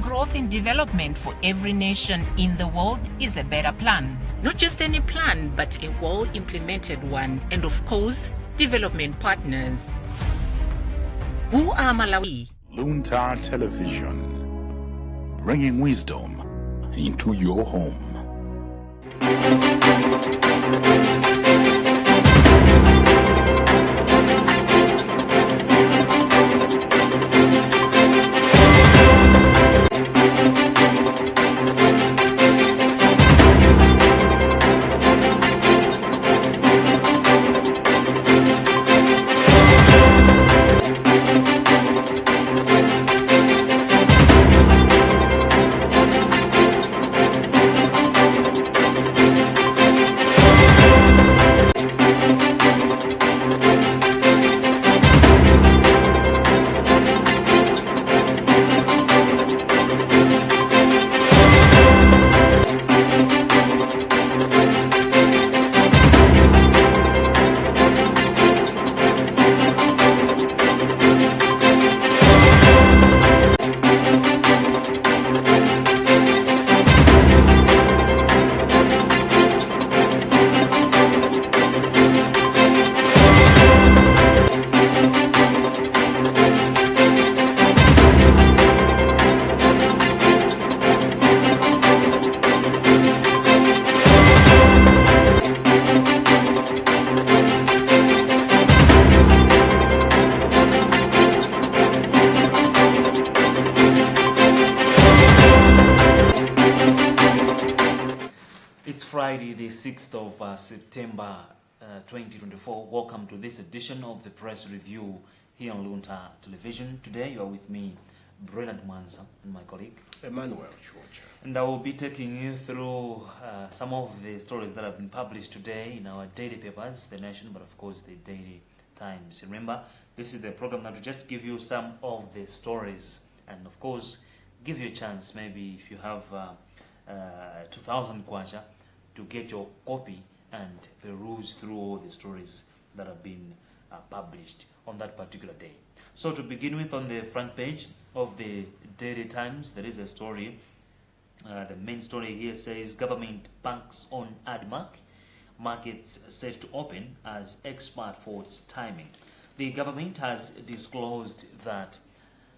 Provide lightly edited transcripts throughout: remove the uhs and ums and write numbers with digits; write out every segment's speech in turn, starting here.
growth and development for every nation in the world is a better plan. Not just any plan, but a well-implemented one. And of course, development partners. Who are Malawi? Luntha Television, bringing wisdom into your home. It's Friday, the 6th of September 2024. Welcome to this edition of the Press Review here on Luntha Television. Today you are with me, Brennan Mansa, and my colleague Emmanuel Georgia. And I will be taking you through some of the stories that have been published today in our daily papers, The Nation, but of course the Daily Times. Remember, this is the program that will just give you some of the stories and of course give you a chance, maybe if you have 2,000 kwacha, to get your copy and peruse through all the stories that have been published on that particular day. So to begin with, on the front page of the Daily Times, there is a story. The main story here says, government banks on ADMAC, markets set to open as expert faults timing. The government has disclosed that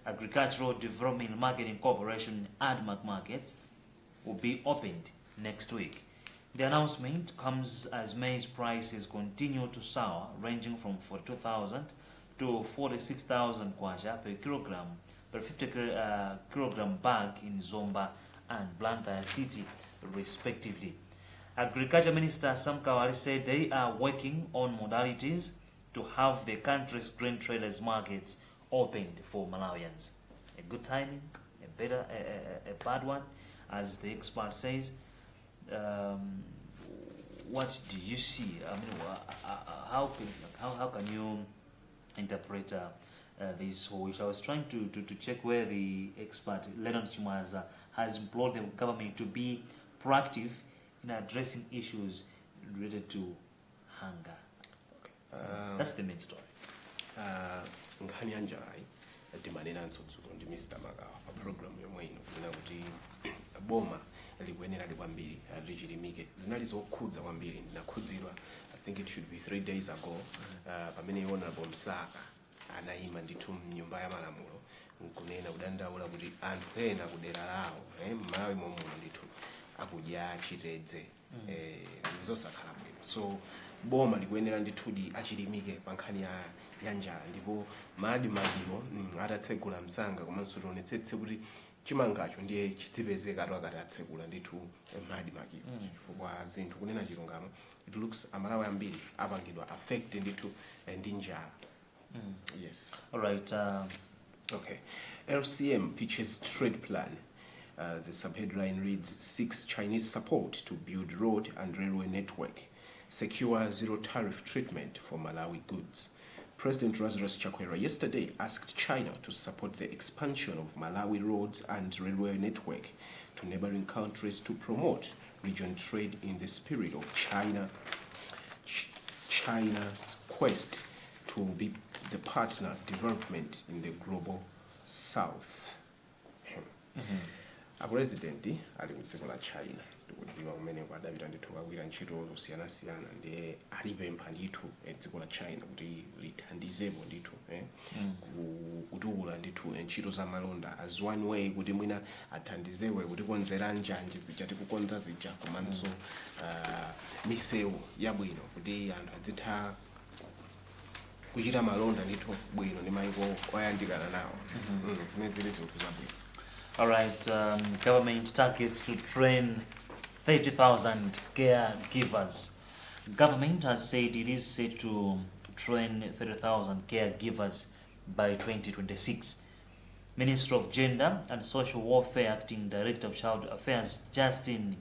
Agricultural Development Marketing Corporation ADMAC markets will be opened next week. The announcement comes as maize prices continue to soar, ranging from 42,000 to 46,000 kwacha per kilogram per 50 kilogram bag in Zomba and Luntha City, respectively. Agriculture Minister Sam Kawali said they are working on modalities to have the country's grain traders markets opened for Malawians. A good timing, a bad one, as the expert says. What do you see? I mean, how can you interpret this? Which I was trying to check where the expert Leonard Chimaza has implored the government to be proactive in addressing issues related to hunger. That's the main story. Nkhani yanjai timanena ntsotsulo ndi Mr. Magawa pa program yomwe ino kuna kuti boma likwenera kwambiri lichilimike zinali zokhudza kwambiri ndinakhudzidwa. I think it should be 3 days ago pamene Honorable Msaka anayima ndithu mnyumba ya malamulo nkunena kudandaula kuti anthu ena kudera lawo Malawi momwe ndithu akudya chitedze zosakhala bwino. So boma likwenera ndithu achilimike pa nkhani ya njala, ndipo maadimagiro atatsegula msanga komanso tionetsetse kuti chimangacho ndiye chitsipezeka akati atsekula ndithu maadimagiro chifukwa zinthu kunena chilungamo it looks Amalawi ambiri apangidwa affected ndithu ndi njala. Yes. All right. Okay. LCM pitches trade plan. The subheadline reads, seeks Chinese support to build road and railway network, secure zero tariff treatment for Malawi goods. President Lazarus Chakwera yesterday asked China to support the expansion of Malawi roads and railway network to neighboring countries to promote regional trade in the spirit of China's quest to be the partner development in the global south. apresidenti ali mdziko la China tikudziwa kumene kwadapita ndithu kagwira ntchito zosiyanasiyana ndiye alipempha ndithu dziko la China kuti lithandizepo ndithu kutukula ndithu ntchito za malonda as one way kuti mwina athandizewe kuti konzera njanje zija tikukonza zija komanso misewu yabwino kuti anthu adzitha kuchita malonda ndithu bwino ndi mayiko oyandikana nawo zimene zili zinthu zabwino. All right, government targets to train 30,000 caregivers. Government has said it is set to train 30,000 caregivers by 2026. Minister of Gender and Social Welfare Acting Director of Child Affairs, Justin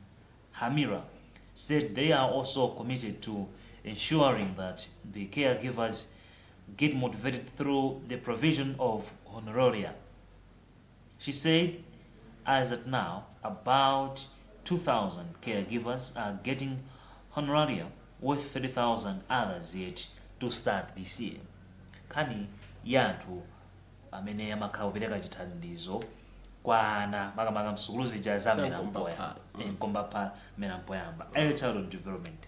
Hamira, said they are also committed to ensuring that the caregivers get motivated through the provision of honoraria. She said, as at now, about 2,000 caregivers are getting honoraria, with 30,000 others yet to start this year. Kani yantu amene amakhala kupereka chithandizo kwa ana makamaka msukulu zija za mkomba mena mpoyamba early childhood development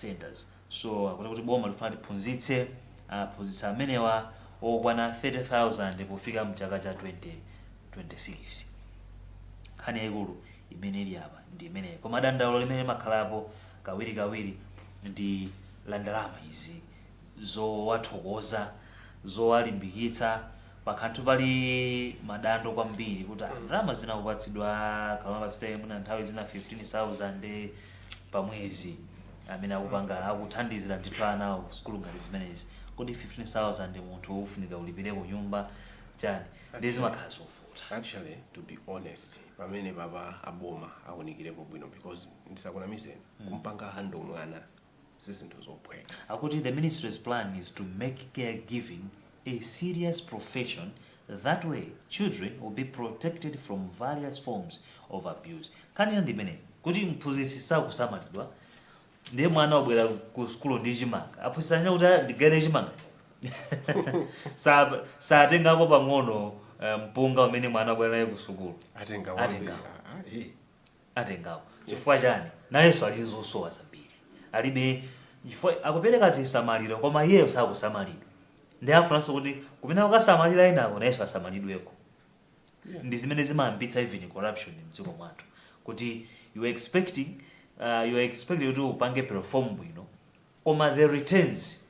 centers. So akuti kuti boma lifuna liphunzitse aphunzitsa amenewa okwana 30,000 kufika mchaka cha 2026. Khani yaikulu imene ili apa ndi imene koma dandaulo limene makhalapo kawiri ndi landalama izi zowathokoza zowalimbikitsa pakanthu pali madando kwambiri kuti ndalama zimene akupatsidwa kama patsidwa mwina nthawi zina 15,000 pa mwezi amene akuthandizira ndithu ana ku skulu ngati zimenezi. Kodi 15,000 munthu ufunika ulipire ku nyumba chani ndi zimakhala zovuta. Actually, to be honest, pamene baba aboma akunikireko bwino because ndisakunamizeni kumpanga hando mwana zizinthu zophweka. Akuti the ministry's plan is to make caregiving a serious profession. That way, children will be protected from various forms of abuse. Kani ndimene kuti mphunzitsi sakusamalidwa ndiye mwana wabwera ku skulu ndi chimanga aphunzitsanya kuti ndigere chimanga satengako pang'ono mpunga umene mwana wabwera naye ku skulu atengawo chifukwa chani nayenso ali zosowa zambiri alibe chifukwa akupereka tisamaliro koma iyeyo sakusamalidwa ndi afunanso kuti kumene akasamalira inako nayenso asamalidweko. Ndi zimene zimayambitsa even corruption mdziko mwathu kuti you are expecting kuti upange perform bwino koma the returns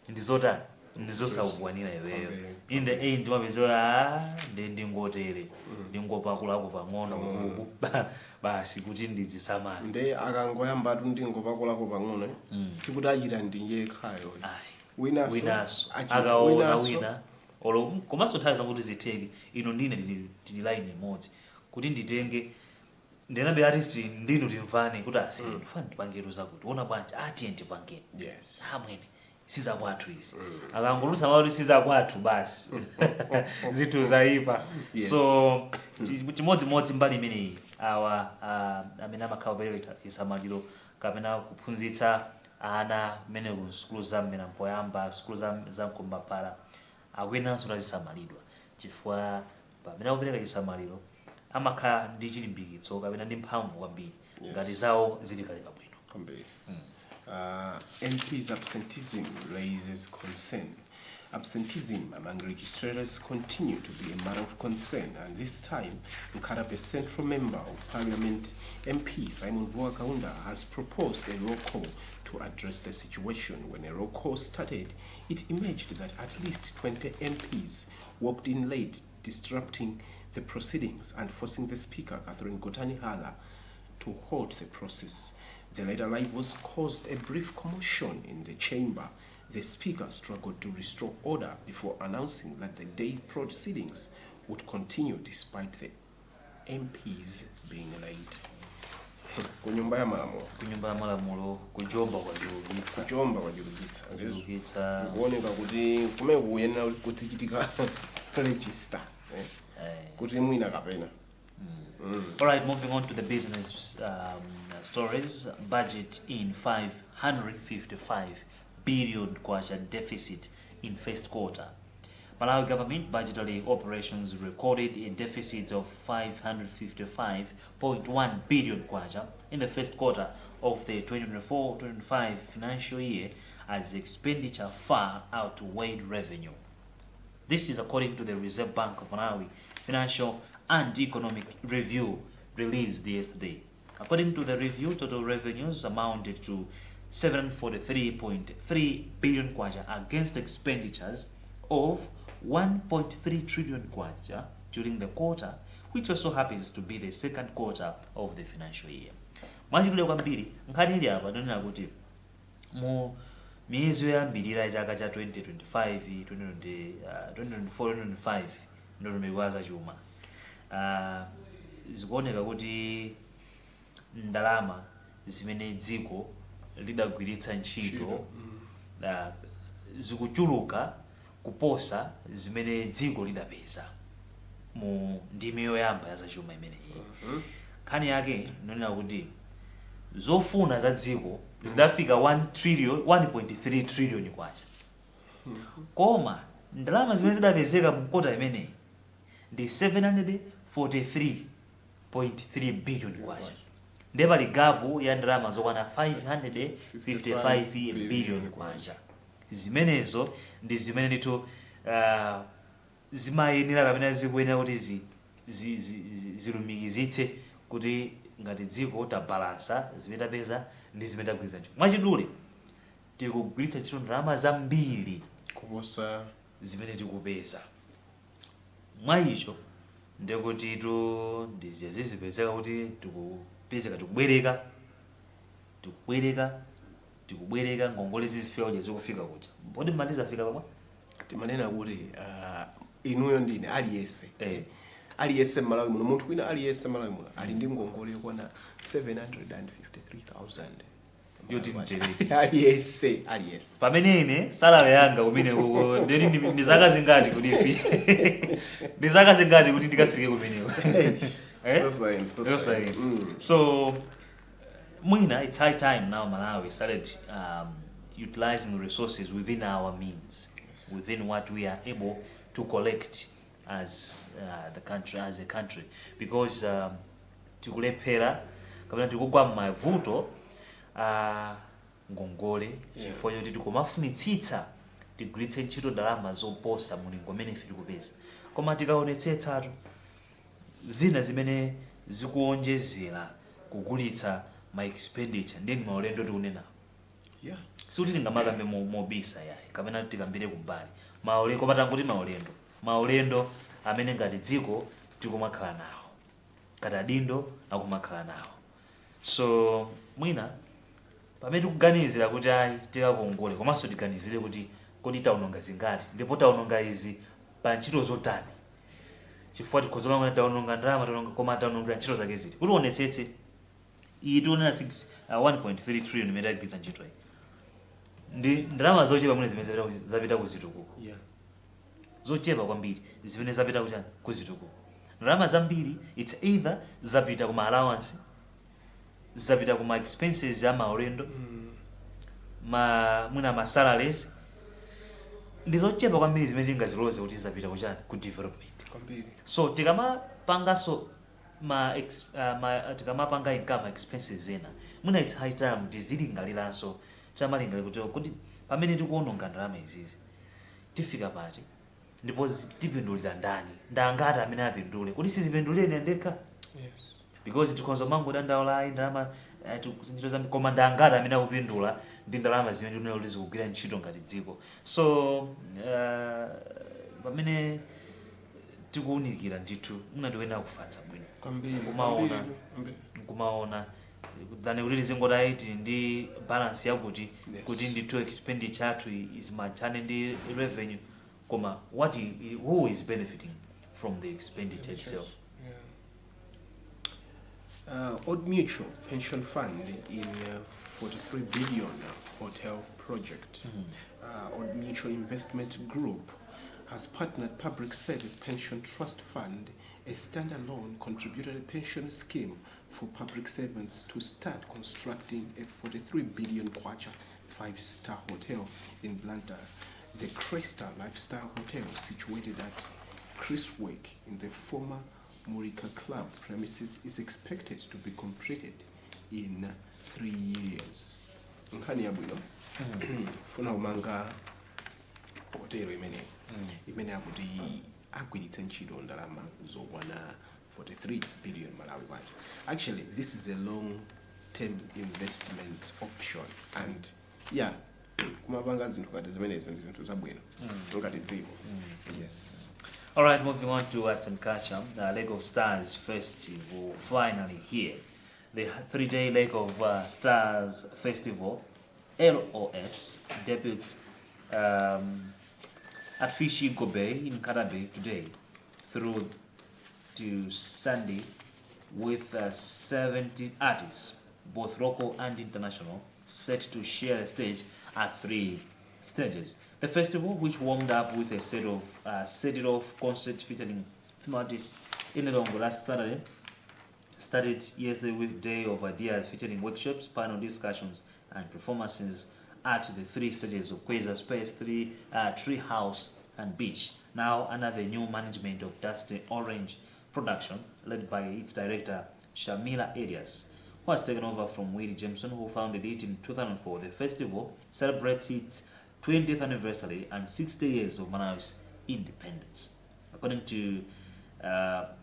ndizotani ndizosakukwanira iweyo. In the end mapezera ndingotere ndingopakulapo pang'ono kuku basi kuti ndizisamala nde akangoyambatu ndingopakulapo pang'ono sikuti achita ndiye khayo winaso akaona wina olo komanso nthawi zanguti zitheke ino ndine tili line imodzi kuti nditenge ndenabe artist ndinu timvane kuti ndifana ndipangeto zakuti ona bwanji atiye ndipangeni amwene sizakwathu izi akangolusa mauti sizakwathu basi zinthu zaipa. So chimodzimodzi mbali imeneyi awa amene amakhala kupereka chisamaliro kapena kuphunzitsa ana amene ku skulu za mmena mpoyamba skulu za mkombapala akwenanso tazisamalidwa chifukwa pamene akupereka chisamaliro amakhala ndi chilimbikitso kapena ndi mphamvu kwambiri ngati zawo zili kale kabwino. MP's absenteeism raises concern. Absenteeism among registrators continue to be a matter of concern, and this time, Nkarabe Central Member of Parliament MP Simon Voa Kaunda has proposed a roll call to address the situation. When a roll call started, it emerged that at least 20 MPs walked in late, disrupting the proceedings and forcing the Speaker, Catherine Gotani Hala, to halt the process. The late arrivals caused a brief commotion in the chamber. The Speaker struggled to restore order before announcing that the day's proceedings would continue despite the MPs being late. Kunyumba ya malamulo kujomba kwajulukitsa kuoneka kuti kumene kuyenera kuti chitika register kuti mwina kapena. All right, moving on to the business stories. Budget in 555 billion kwacha deficit in first quarter. Malawi government budgetary operations recorded a deficit of 555.1 billion kwacha in the first quarter of the 2024-25 financial year, as expenditure far outweighed revenue. This is according to the Reserve Bank of Malawi Financial and Economic Review released yesterday. According to the review, total revenues amounted to 743.3 billion kwacha against expenditures of 1.3 trillion kwacha during the quarter, which also happens to be the second quarter of the financial year. Mwachidule kwambiri nkhani ili apa ndonena kuti mu miezi yoyambirira chaka cha 2025 2024-2025 ndondomeko chuma zikuoneka kuti ndalama zimene dziko lidagwiritsa ntchito zikuchuluka kuposa zimene dziko lidapeza mu ndime yoyamba ya zachuma imeneyi. Nkhani yake ndonena kuti zofuna za dziko zidafika 1.3 trillion kwacha, koma ndalama zimene zidapezeka mu kota imeneyi ndi 743.3 billion kwacha, ndipo pali gapu ya ndalama zokwana 555 billion kwacha. Zimenezo ndi zimene ndithu zimayenera kapena zikuyenera kuti zilumikizitse kuti ngati dziko tabalansa zimene tapeza ndi zimene tagwiritsa ntchito. Mwachidule tikugwiritsa ntchito ndalama zambiri kuposa zimene tikupeza. Mwa icho ndikuti ndizipezeka kuti tikupezeka tikubwereka ngongole zizifika kuti zikufika kuti poti mmaliza fika pamwe timanena kuti inuyo ndine aliyese Malawi muno, munthu wina aliyese Malawi muno ali ndi ngongole yokwana 753,000 yoti mtereke aliyese pamene ine salary yanga kumene kuko ndi zaka zingati kuti ndi zaka zingati kuti ndikafike kumeneko. So mwina it's high time now Malawi started utilizing resources within our means, within what we are able to collect as a country, because tikulephera kapena tikugwa m'mavuto ngongole chifukwa choti tikumafunitsitsa tigwiritse ntchito ndalama zoposa mulingo umene ife tikupeza, koma tikaonetsetsatu zina zimene zikuonjezera kugulitsa ma expenditure ndi maulendo tikunenawo. Sikuti tingamakambe mobisa yayi kapena tikambire kumbali maulendo, koma tanguti maulendo amene ngati dziko tikumakhala nawo, kati adindo akumakhala nawo. So mwina pamene tikuganizira kuti ayi tikakongole, komanso tiganizire kuti kodi taononga zingati ndipo taononga izi pa ntchito zotani, chifukwa tikhozolanga taononga ndalama koma taononga ntchito zake ziti, kuti onetsetse iyi tionera 1.3 trillion imene tagwiritsa ntchito iyi ndi ndalama zochepa mwene zimene zapita kuzitukuko. Zochepa kwambiri zimene zapita kuzitukuko. Ndalama zambiri it's either zapita kuma allowance, zapita kuma expenses ya maulendo, mwina ma salaries, ndi zochepa kwambiri zimene tingaziloze kuti zapita ku development kwambiri. So tikamapangaso tikamapanga income expenses ena, mwina it's high time tizilingaliranso tamalingalira kuti pamene tikuononga ndalama izizi tifika pati ndipo tipindulira ndani, ndangati amene apindule kuti sizipindulire ndekha. Because tikonzo mango dandaula ndalama ntchito zambi, koma ndangati amene akupindula ndi ndalama zimene tinena kuti zikugwira ntchito ngati dziko. So pamene tikuunikira ndithu mwina tikuyenera kufatsa bwino kumaona than kuti zingoti ndi balance yakuti kuti ndithu expenditure yathu is matchane ndi revenue, koma who is benefiting from the expenditure itself. Old Mutual Pension Fund in 43 billion hotel project. Old Mutual Investment Group has partnered Public Service Pension Trust Fund, a standalone contributory pension scheme for public servants, to start constructing a 43 billion kwacha 5-star hotel in Luntha, the Cresta Lifestyle Hotel, situated at Criswick in the former Murica Club premises, is expected to be completed in 3 years. Nkhani yabwino funa kumanga hotelo imene akuti agwiritse ntchito ndalama zokwana 43 billion Malawi kwacha. Actually, this is a long-term investment option, and yeah, kumapanga zinthu kati zimenezi ndi zinthu zabwino ngati dziko. Yes. All right, moving on to arts and culture. The Lake of Stars Festival finally here. The 3-day Lake of Stars Festival, LOS, debuts at Fishigo Bay in Karabe today through to Sunday with 70 artists, both local and international, set to share the stage at 3 stages. The festival, which warmed up with a set it off concert featuring film artists in the Longo last Saturday, started yesterday with Day of Ideas featuring workshops, panel discussions, and performances at the 3 stages of Quasar Space, Tree House, and Beach. Now under the new management of Dusty Orange Production, led by its director Shamila Arias, who has taken over from Willie Jameson, who founded it in 2004. The festival celebrates its 20th anniversary and 60 years of Malawi's independence. According to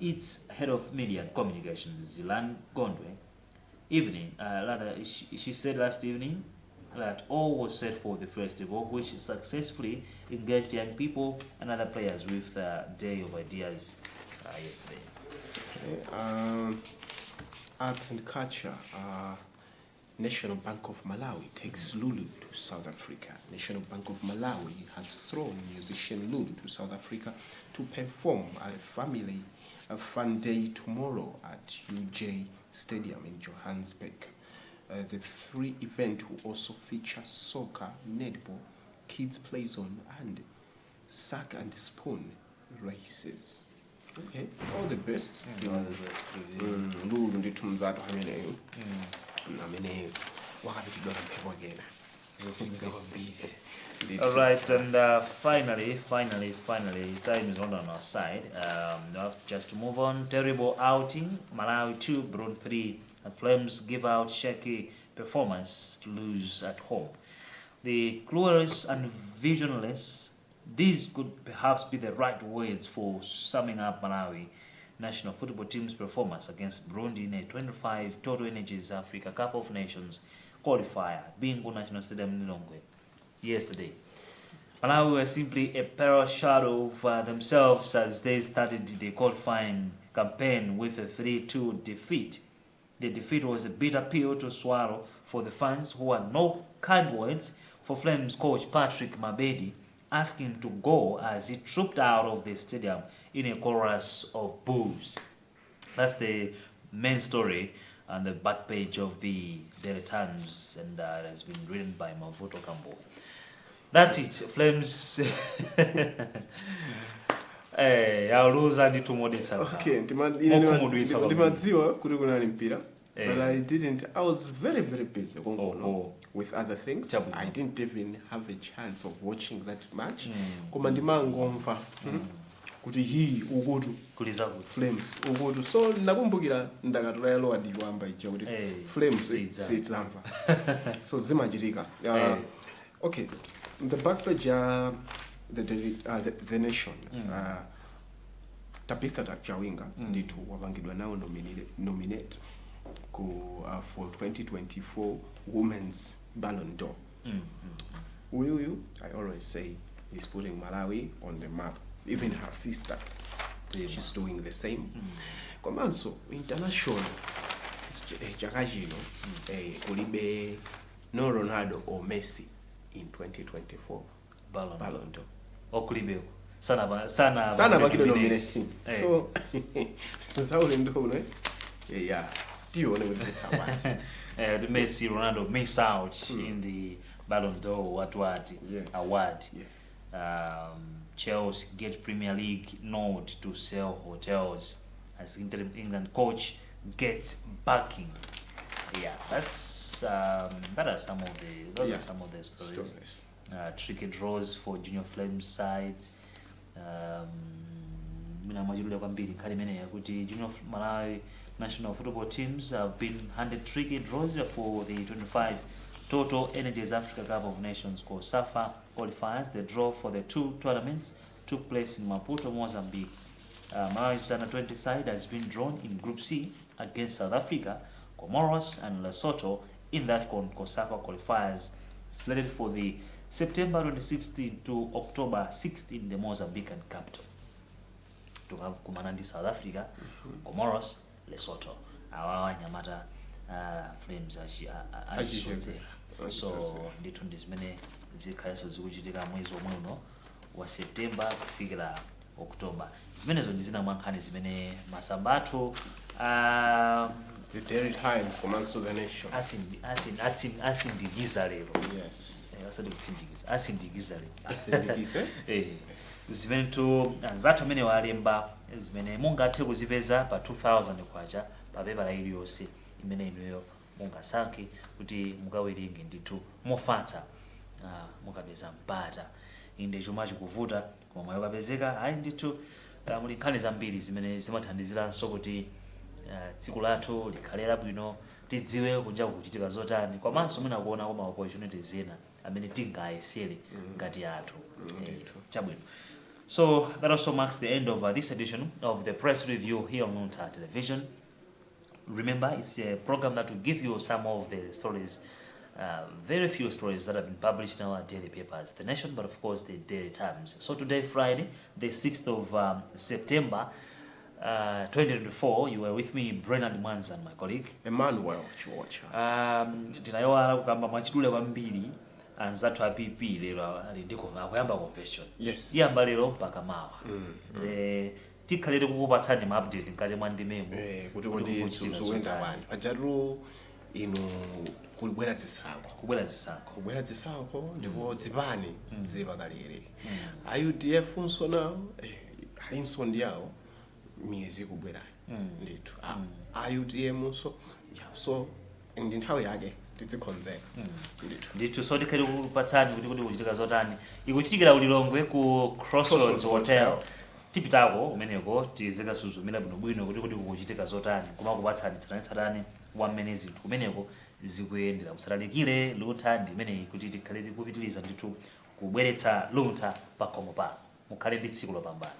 its head of media and communications, Zilan Gondwe, she said last evening that all was set for the festival, which successfully engaged young people and other players with Day of Ideas yesterday. Arts and culture. National Bank of Malawi takes Lulu to South Africa. National Bank of Malawi has thrown musician Lulu to South Africa to perform a family fun day tomorrow at UJ Stadium in Johannesburg. The free event will also feature soccer, netball, kids play zone, and sack and spoon races. Okay, all the best. All the best. Lulu ndithu mzathu ameneyo. Amene wakapitidwa mphepo akena. Zofunika kwambiri. All right, and finally, time is not on our side. Now just to move on, terrible outing. Malawi 2, Burundi 3. And Flames give out shaky performance to lose at home. The clueless and visionless, these could perhaps be the right words for summing up Malawi national football team's performance against Burundi in a 25 Total Energies Africa Cup of Nations qualifier, Bingo National Stadium in Lilongwe yesterday. Malawi were simply a pale shadow of themselves as they started the qualifying campaign with a 3-2 defeat. The defeat was a bitter pill to swallow for the fans, who had no kind words for Flames coach Patrick Mabedi, asking to go as he trooped out of the stadium in a chorus of boos. That's the main story on the back page of the Daily Times, and it has been written by Mavuto Kambo. That's it. Flames. I'll lose and to more detail. Okay, ndimadziwa kuti kunali mpira, but I didn't. I was very busy with other things. I didn't even have a chance of watching that match. Koma ndimangomva kuti hii ukutu kuliza kuti Flames ukutu, so ndakumbukira ndakatola yalo adiwamba ija kuti Flames sidzamva. So zimachitika. Okay, the back page the Nation. Tabitha Chawinga nditu wavangidwa nao nominate for 2024 Women's Ballon d'Or. I always say, is putting Malawi on the map. Even her sister, she's doing the same. Komanso international chakachino kulibe no Ronaldo or Messi in 2024 Ballon d'Or. Okulibe sana bakilo nomination. So zaule ndone yeah. Do you want to the Messi Ronaldo miss out in the Ballon d'Or award. Yes. Chelsea get Premier League nod to sell hotels as England coach gets backing. Yeah, that are some of the stories. tricky draws for Junior Flames sides. Mina mwajulile kwambiri kali mene yakuti Junior Malawi national football teams have been handed tricky draws for the 25 Total Energies Africa Cup of Nations COSAFA qualifiers. The draw for the two tournaments took place in Maputo, Mozambique. Malawi's under 20 side has been drawn in Group C against South Africa, Comoros, and Lesotho in the AFCON COSAFA qualifiers, slated for the September 26th to October 6th in the Mozambican capital. To have Kumanandi, South Africa, Comoros, Lesotho. Awawa Nyamata Flames so ndithu ndi zimene zikhaleso zikuchitika mwezi omwe uno wa September kufikira October. Zimenezo ndi zina mwankhani zimene masambatu the Daily Times komanso The Nation asindikiza lero. Yes. Asindikiza lero. Asindikize? Zimene tu anzathu amene walemba zimene mungathe kuzipeza pa 2000 kwacha pa paper la iliyonse imene inuyo mungasankhe kuti mukawerenge ndithu mofatsa mukapeza mpata inde chuma chikuvuta koma mwayo kapezeka ayi ndithu muli nkhani zambiri zimene zimathandiziranso kuti tsiku lathu likhale labwino tidziwe kunja kuchitika zotani komanso mwina kuona koma opportunities ena amene tingayesere ngati athu chabwino. So that also marks the end of this edition of the press review here on Luntha Television. Remember, it's a program that will give you some of the stories, very few stories that have been published in our daily papers, The Nation, but of course the Daily Times. So today, Friday, the 6th of September 2024, you were with me, Brennan Mwanza, and my colleague Emmanuel Chiwacha. Tinayowa kukamba machidule kwambiri anzathu app lero ndiko akuyamba convention. Yes. Iyamba lero mpaka mawa. Tikhalere kukupatsani ma update ngati mwandimemo kuti kodi zuwenda bani pajatu inu kubwera zisankho ndipo dzipani dzipakalere IUDF nso nawo alinso ndiyawo miyezi kubwera ndithu IUDM nso so ndi nthawi yake tidzikonzeka ndithu so tikhale kukupatsani kuti kuchitika zotani ikuchitikira ulilongwe ku Crossroads Hotel. Tipitako umeneko tizeka suzumira bwinobwino kuti kukuchitika zotani koma kupatsani tsanani wamene zinthu kumeneko zikuyendera musalalikire Luntha ndi imene kuti tikhale tikupitiriza ndithu kubweretsa Luntha pakhomo pano mukhale ndi tsiku lopambana.